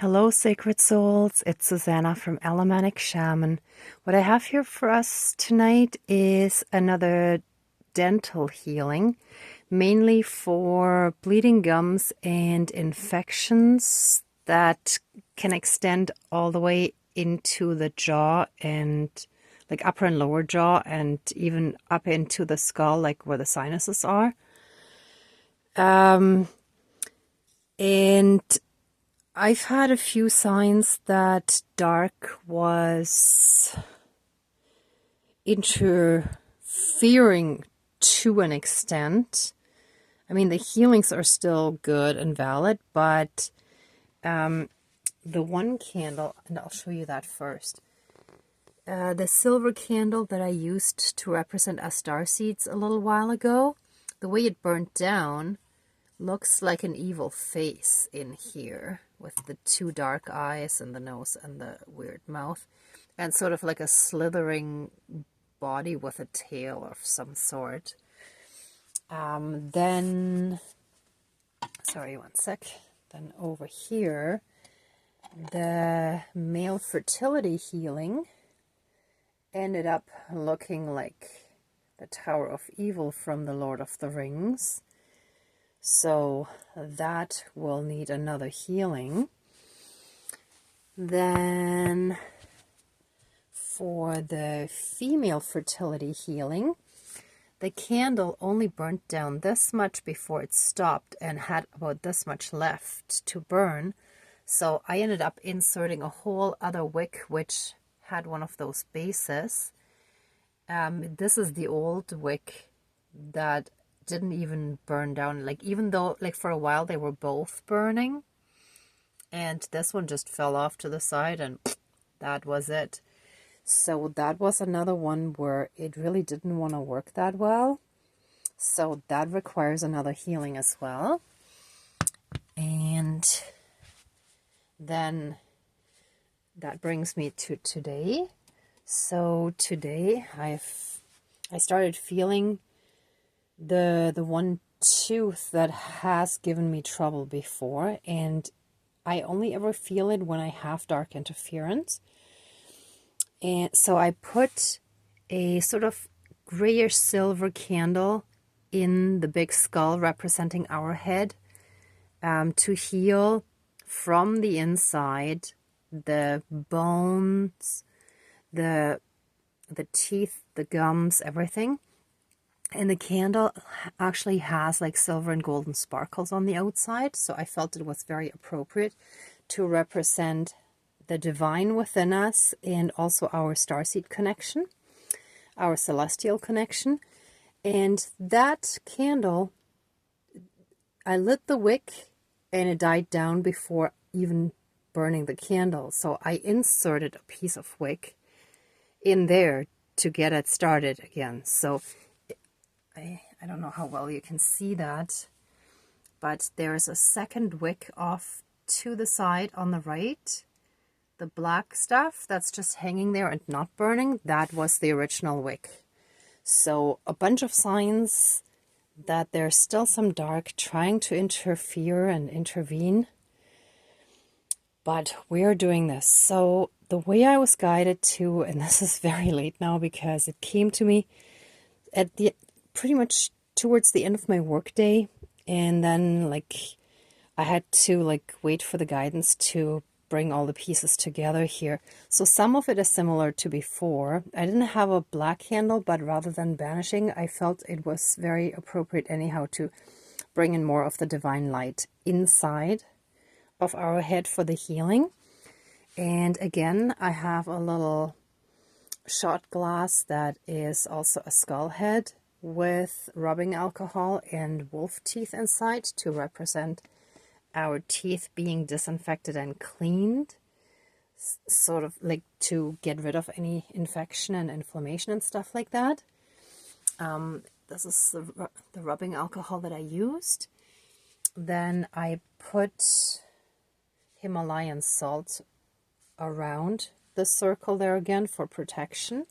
Hello, sacred souls. It's Susanna from Shamanic Shaman. What I have here for us tonight is another dental healing, mainly for bleeding gums and infections that can extend all the way into the jaw and like upper and lower jaw and even up into the skull, like where the sinuses are. And I've had a few signs that dark was interfering to an extent. I mean, the healings are still good and valid, but the one candle, and I'll show you that first. The silver candle that I used to represent us star seeds a little while ago, the way it burnt down looks like an evil face in here with the two dark eyes and the nose and the weird mouth and sort of like a slithering body with a tail of some sort. Then, sorry, one sec. Then over here, the male fertility healing ended up looking like the Tower of Evil from the Lord of the Rings. So that will need another healing. Then for the female fertility healing, the candle only burnt down this much before it stopped and had about this much left to burn. So I ended up inserting a whole other wick which had one of those bases. This is the old wick that didn't even burn down, like even though like for a while they were both burning, and this one just fell off to the side and that was it. So that was another one where it really didn't want to work that well, so that requires another healing as well. And then that brings me to today. So today I started feeling the one tooth that has given me trouble before, and I only ever feel it when I have dark interference. And so I put a sort of grayish silver candle in the big skull representing our head, to heal from the inside the bones, the teeth, the gums, everything. And the candle actually has like silver and golden sparkles on the outside. So I felt it was very appropriate to represent the divine within us and also our starseed connection, our celestial connection. And that candle, I lit the wick and it died down before even burning the candle. So I inserted a piece of wick in there to get it started again. So I don't know how well you can see that, but there's a second wick off to the side on the right. The black stuff that's just hanging there and not burning, that was the original wick. So a bunch of signs that there's still some dark trying to interfere and intervene, but we're doing this. So the way I was guided to, and this is very late now because it came to me at the pretty much towards the end of my work day, and then like I had to like wait for the guidance to bring all the pieces together here. So some of it is similar to before. I didn't have a black candle, but rather than banishing, I felt it was very appropriate anyhow to bring in more of the divine light inside of our head for the healing. And again, I have a little shot glass that is also a skull head with rubbing alcohol and wolf teeth inside to represent our teeth being disinfected and cleaned, sort of like to get rid of any infection and inflammation and stuff like that. This is the rubbing alcohol that I used. Then I put Himalayan salt around the circle there again for protection.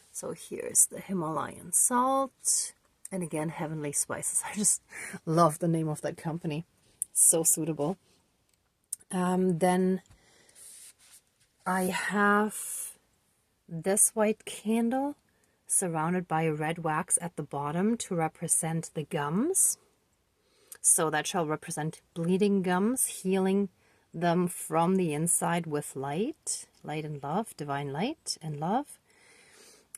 So here's the Himalayan salt, and again, Heavenly Spices. I just love the name of that company. So suitable. Then I have this white candle surrounded by red wax at the bottom to represent the gums. So that shall represent bleeding gums, healing them from the inside with light and love, divine light and love.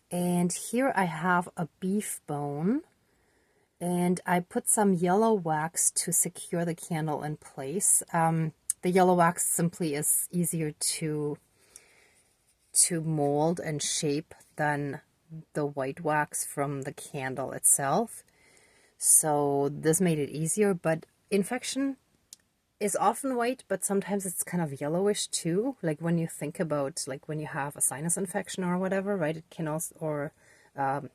And here I have a beef bone, and I put some yellow wax to secure the candle in place. The yellow wax simply is easier to mold and shape than the white wax from the candle itself. So this made it easier, but infection is often white, but sometimes it's kind of yellowish too. Like when you think about, like when you have a sinus infection or whatever, right? It can also, or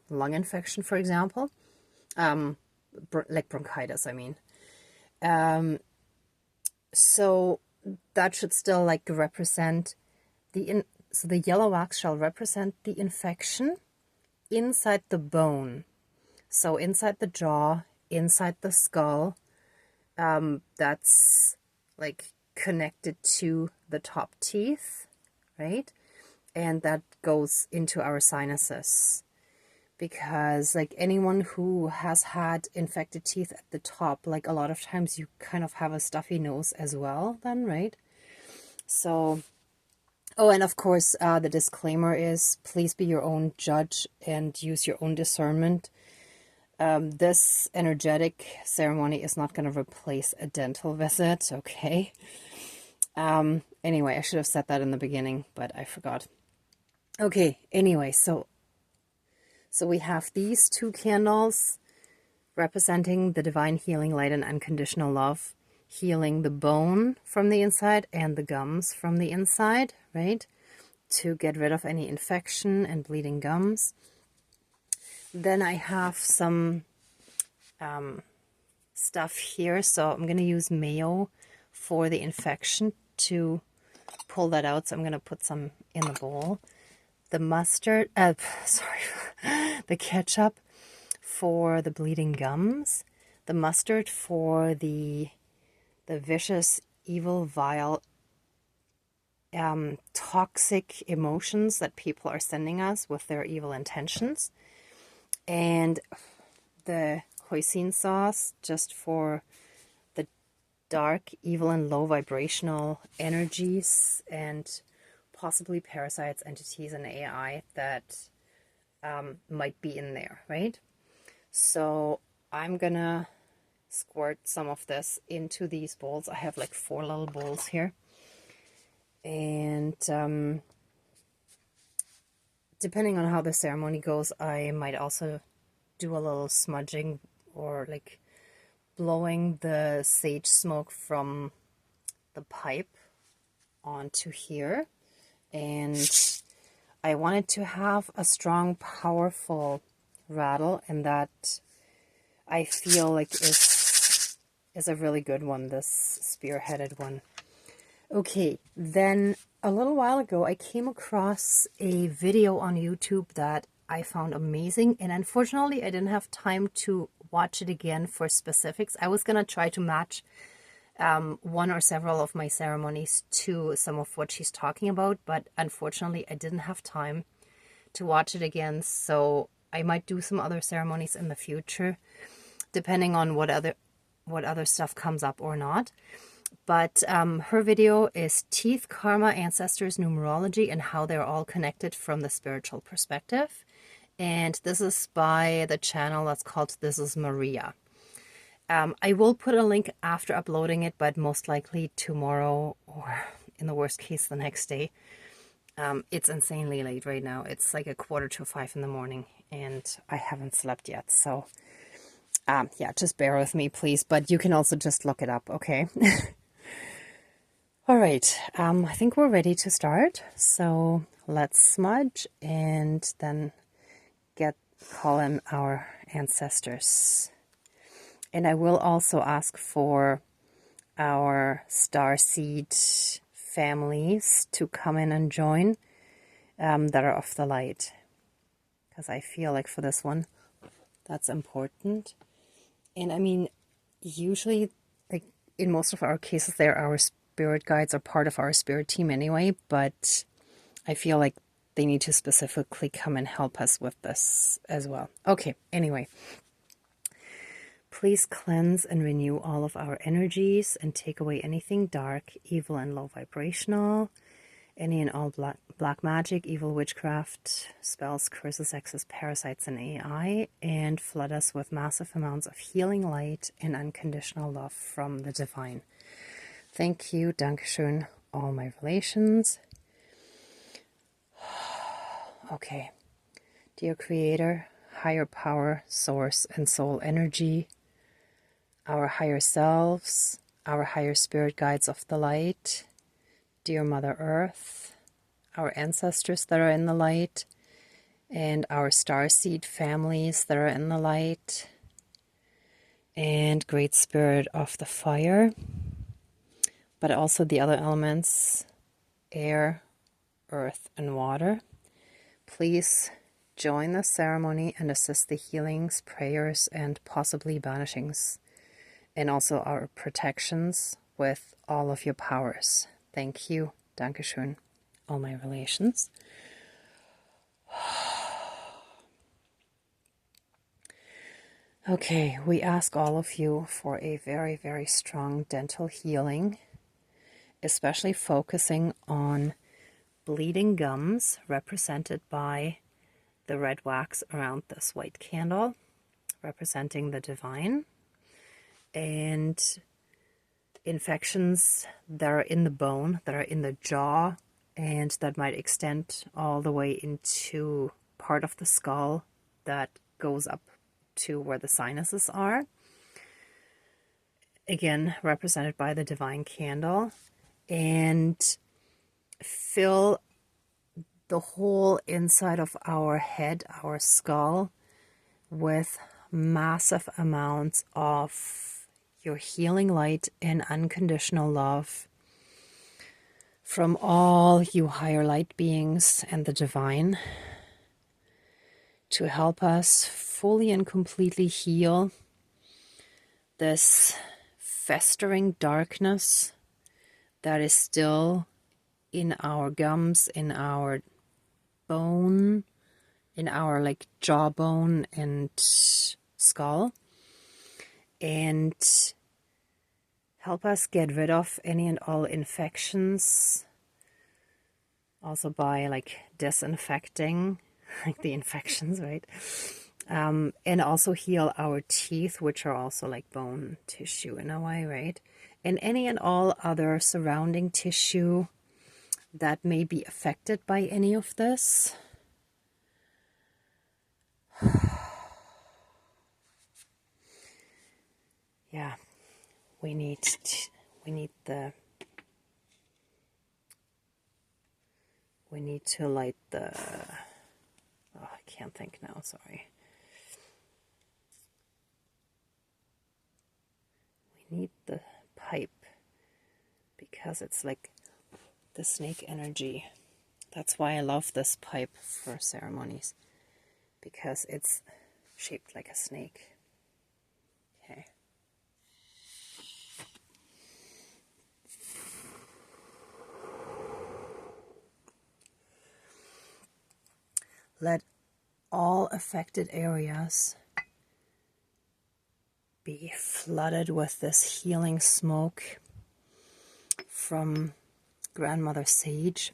lung infection, for example, like bronchitis, I mean. So that should still like represent so the yellow wax shall represent the infection inside the bone. So inside the jaw, inside the skull, that's like connected to the top teeth, right? And that goes into our sinuses. Because like anyone who has had infected teeth at the top, like a lot of times you kind of have a stuffy nose as well then, right? So, oh, and of course, the disclaimer is please be your own judge and use your own discernment. This energetic ceremony is not going to replace a dental visit, okay? Anyway, I should have said that in the beginning, but I forgot. Okay, anyway, so we have these two candles representing the divine healing light and unconditional love, healing the bone from the inside and the gums from the inside, right? To get rid of any infection and bleeding gums. Then I have some stuff here, so I'm going to use mayo for the infection to pull that out. So I'm going to put some in the bowl. The mustard, the ketchup for the bleeding gums. The mustard for the vicious, evil, vile, toxic emotions that people are sending us with their evil intentions. And the hoisin sauce just for the dark, evil, and low vibrational energies and possibly parasites, entities, and AI that might be in there, right? So I'm gonna squirt some of this into these bowls. I have like 4 little bowls here. And depending on how the ceremony goes, I might also do a little smudging or like blowing the sage smoke from the pipe onto here. And I wanted to have a strong, powerful rattle, and that I feel like is a really good one, this spearheaded one. Okay, then a little while ago I came across a video on YouTube that I found amazing, and unfortunately I didn't have time to watch it again for specifics. I was going to try to match one or several of my ceremonies to some of what she's talking about, but unfortunately I didn't have time to watch it again, so I might do some other ceremonies in the future, depending on what other stuff comes up or not. But her video is Teeth, Karma, Ancestors, Numerology, and how they're all connected from the spiritual perspective. And this is by the channel that's called This is Mariya. I will put a link after uploading it, but most likely tomorrow, or in the worst case the next day. It's insanely late right now. It's like 4:45 in the morning and I haven't slept yet. So yeah, just bear with me, please. But you can also just look it up, okay? All right, I think we're ready to start. So let's smudge and then call in our ancestors. And I will also ask for our starseed families to come in and join that are of the light. Because I feel like for this one, that's important. And I mean, usually, like in most of our cases, they're our spirit guides are part of our spirit team anyway, but I feel like they need to specifically come and help us with this as well. Okay, anyway. Please cleanse and renew all of our energies and take away anything dark, evil, and low vibrational, any and all black magic, evil witchcraft, spells, curses, hexes, parasites, and AI, and flood us with massive amounts of healing light and unconditional love from the divine. Thank you, Dankeschön, all my relations. Okay. Dear Creator, higher power, source, and soul energy, our higher selves, our higher spirit guides of the light, dear Mother Earth, our ancestors that are in the light, and our starseed families that are in the light, and Great Spirit of the fire, but also the other elements, air, earth, and water. Please join the ceremony and assist the healings, prayers, and possibly banishings, and also our protections with all of your powers. Thank you. Dankeschön. All my relations. Okay, we ask all of you for a very, very strong dental healing, especially focusing on bleeding gums represented by the red wax around this white candle, representing the divine, and infections that are in the bone, that are in the jaw, and that might extend all the way into part of the skull that goes up to where the sinuses are. Again, represented by the divine candle. And fill the whole inside of our head, our skull, with massive amounts of your healing light and unconditional love from all you higher light beings and the divine to help us fully and completely heal this festering darkness that is still in our gums, in our bone, in our like jawbone and skull, and help us get rid of any and all infections, also by like disinfecting like the infections, right? And also heal our teeth, which are also like bone tissue in a way, right? And any and all other surrounding tissue that may be affected by any of this. Yeah, we need to light the, oh, I can't think now, sorry. We need the pipe because it's like the snake energy. That's why I love this pipe for ceremonies, because it's shaped like a snake. Okay. Let all affected areas be flooded with this healing smoke from Grandmother Sage.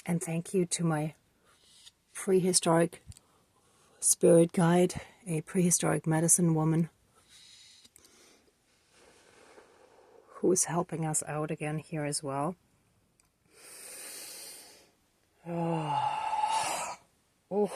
And thank you to my prehistoric spirit guide, a prehistoric medicine woman, who is helping us out again here as well. Oh. Oh.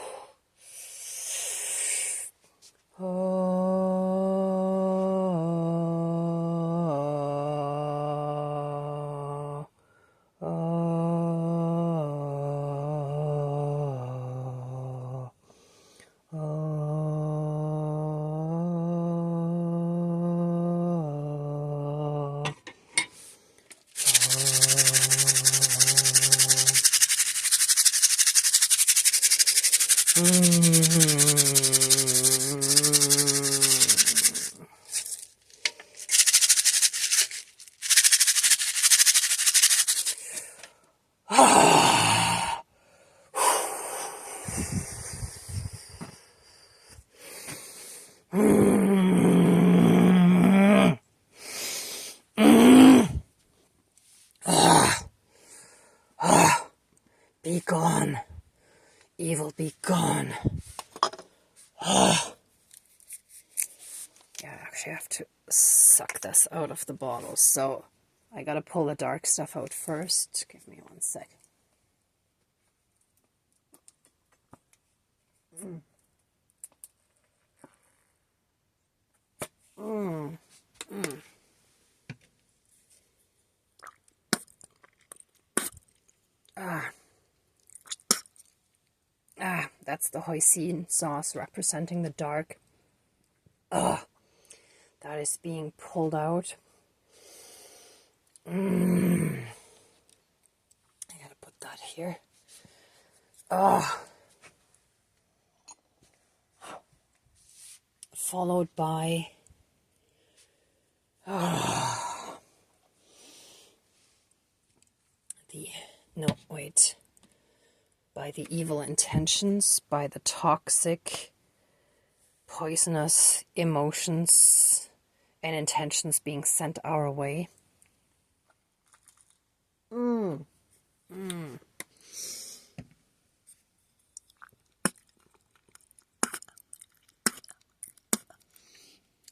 Be gone. Evil, be gone. Yeah, I actually have to suck this out of the bottle, so I gotta pull the dark stuff out first. Give me 1 sec. That's the hoisin sauce representing the dark. That is being pulled out. I gotta put that here. Followed by by the evil intentions, by the toxic, poisonous emotions and intentions being sent our way.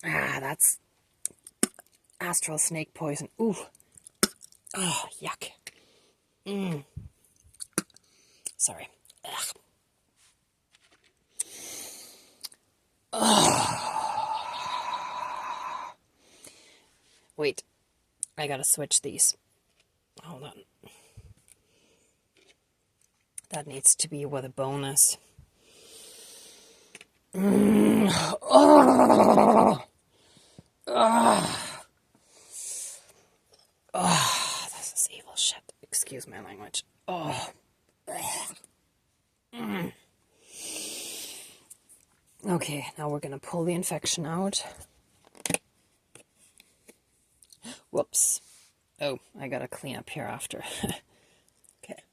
That's astral snake poison. Ooh. Oh, yuck. Sorry. Wait, I gotta switch these. Hold on. That needs to be with a bonus. This is evil shit. Excuse my language. Okay, now we're gonna pull the infection out. Whoops. Oh, I gotta clean up here after. Okay.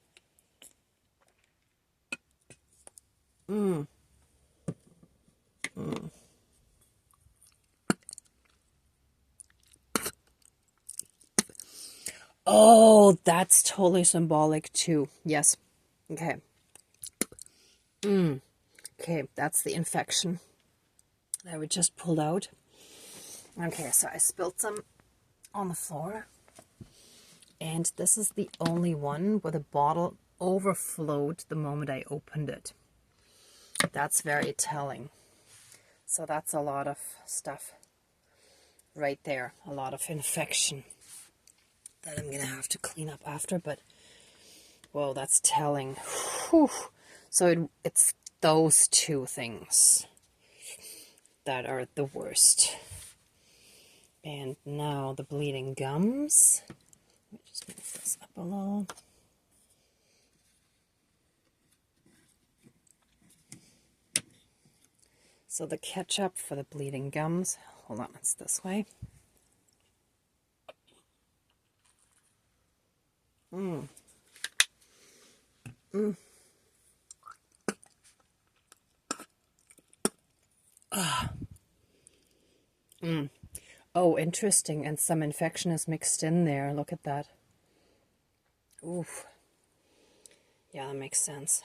Oh, that's totally symbolic too. Yes. Okay. Okay, that's the infection that we just pulled out. Okay, so I spilled some on the floor. And this is the only one where the bottle overflowed the moment I opened it. That's very telling. So that's a lot of stuff right there. A lot of infection that I'm going to have to clean up after. But, whoa, that's telling. Whew. So it's those two things that are the worst. And now the bleeding gums. Let me just move this up a little. So the ketchup for the bleeding gums. Hold on, it's this way. Oh, interesting. And some infection is mixed in there. Look at that. Oof. Yeah, that makes sense.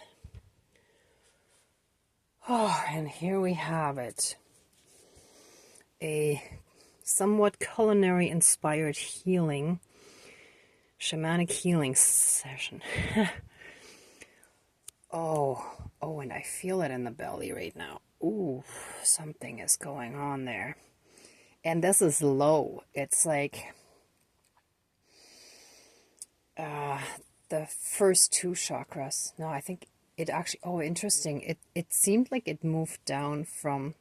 Oh, and here we have it. A somewhat culinary inspired healing, shamanic healing session. Oh, and I feel it in the belly right now. Ooh, something is going on there. And this is low. It's like the first two chakras. No, I think it actually, oh, interesting. It seemed like it moved down from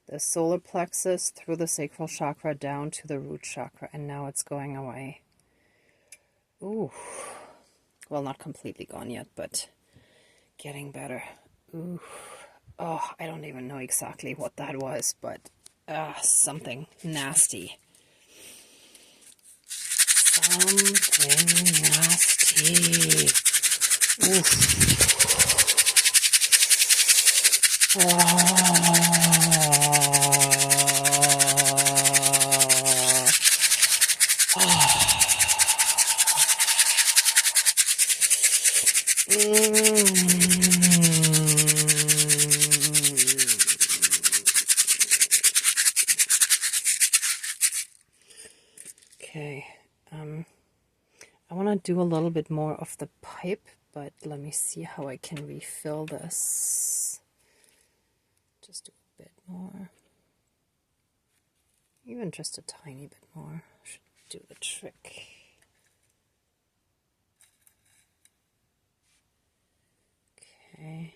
the solar plexus through the sacral chakra down to the root chakra, and now it's going away. Ooh. Well, not completely gone yet, but getting better. Ooh. Oh, I don't even know exactly what that was, but something nasty. Something nasty. Oof. Oh. Okay, I want to do a little bit more of the pipe, but let me see how I can refill this. Just do a bit more. Even just a tiny bit more should do the trick. Okay.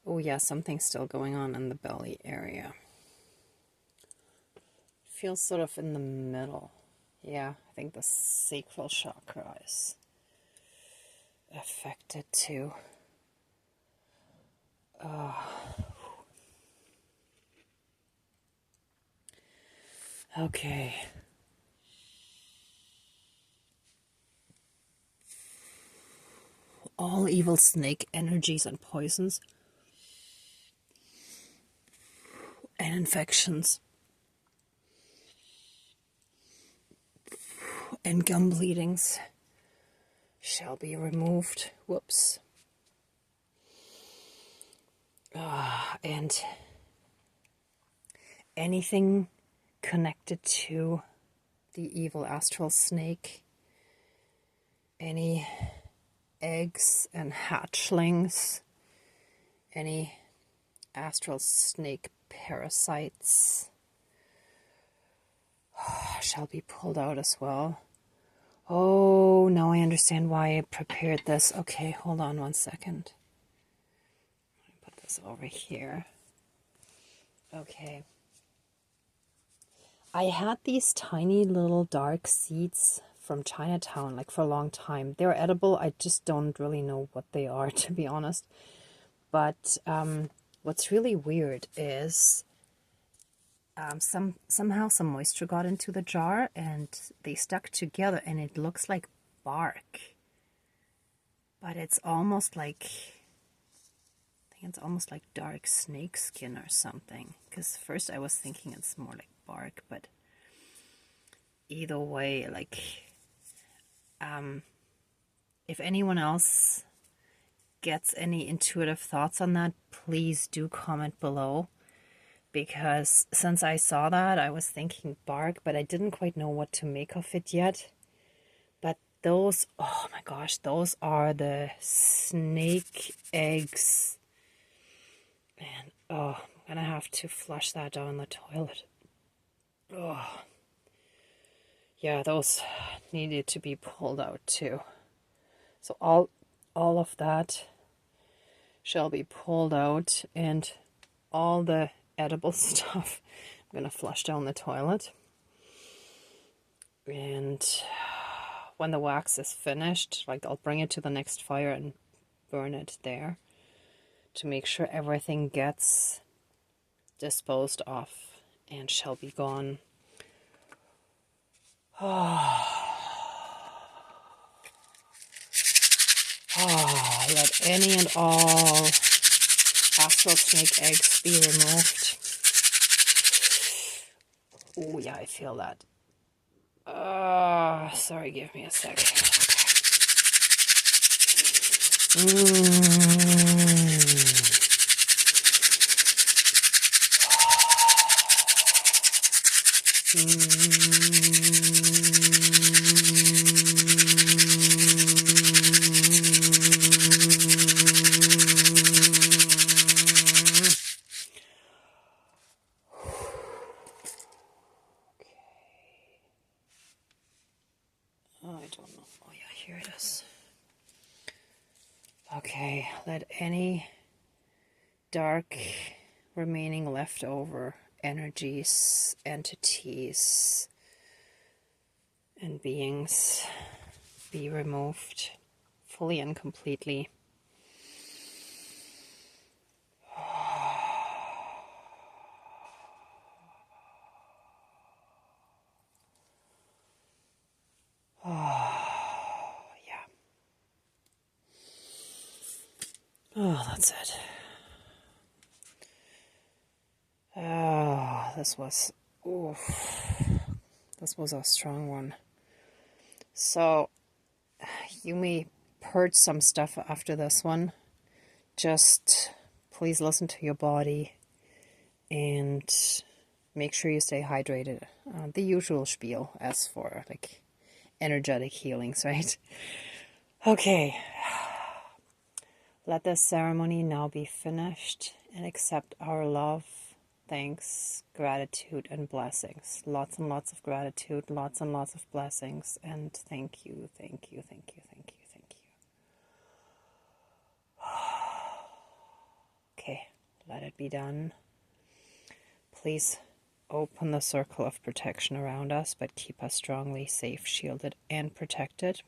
Oh yeah, something's still going on in the belly area. Feels sort of in the middle. Yeah, I think the sacral chakra is affected too. Okay. All evil snake energies and poisons and infections and gum bleedings shall be removed. Whoops. And anything connected to the evil astral snake, any eggs and hatchlings, any astral snake parasites shall be pulled out as well. Oh, now I understand why I prepared this. Okay, hold on one second. Put this over here. Okay. I had these tiny little dark seeds from Chinatown, like for a long time. They're edible. I just don't really know what they are, to be honest. But what's really weird is somehow some moisture got into the jar and they stuck together, and it looks like bark. But it's almost like, I think it's almost like dark snake skin or something. Because first I was thinking it's more like bark, but either way, like, if anyone else gets any intuitive thoughts on that, please do comment below. Because since I saw that, I was thinking bark, but I didn't quite know what to make of it yet. But those, oh my gosh, those are the snake eggs. And oh, I'm gonna have to flush that down the toilet. Oh, yeah, those needed to be pulled out too. So all of that shall be pulled out, and all the edible stuff I'm gonna flush down the toilet. And when the wax is finished, like, I'll bring it to the next fire and burn it there to make sure everything gets disposed of and shall be gone. Let any and all astral snake eggs be removed. Oh yeah, I feel that. Sorry, give me a sec. I don't know. Oh yeah, here it is. Okay, let any dark remaining leftover energies, entities, and beings be removed fully and completely. Yeah. Oh, that's it. Oh, this was a strong one. So you may purge some stuff after this one. Just please listen to your body and make sure you stay hydrated. The usual spiel as for like energetic healings, right? Okay. Let this ceremony now be finished and accept our love, thanks, gratitude, and blessings. Lots and lots of gratitude, lots and lots of blessings, and thank you, thank you, thank you, thank you, thank you. Okay, let it be done. Please open the circle of protection around us, but keep us strongly safe, shielded, and protected.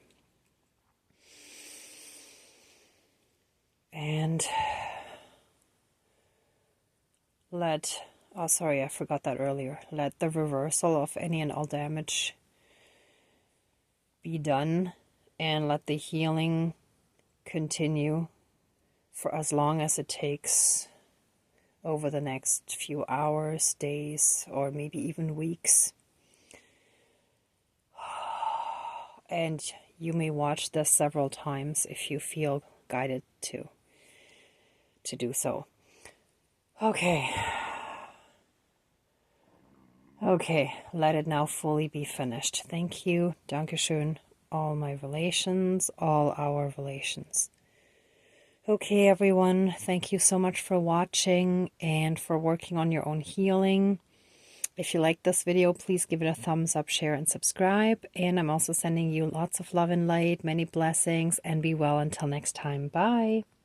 And oh sorry, I forgot that earlier. Let the reversal of any and all damage be done, and let the healing continue for as long as it takes over the next few hours, days, or maybe even weeks. And you may watch this several times if you feel guided to do so. Okay, let it now fully be finished. Thank you, Dankeschön, all my relations, all our relations. Okay, everyone, thank you so much for watching and for working on your own healing. If you like this video, please give it a thumbs up, share, and subscribe. And I'm also sending you lots of love and light, many blessings, and be well until next time. Bye.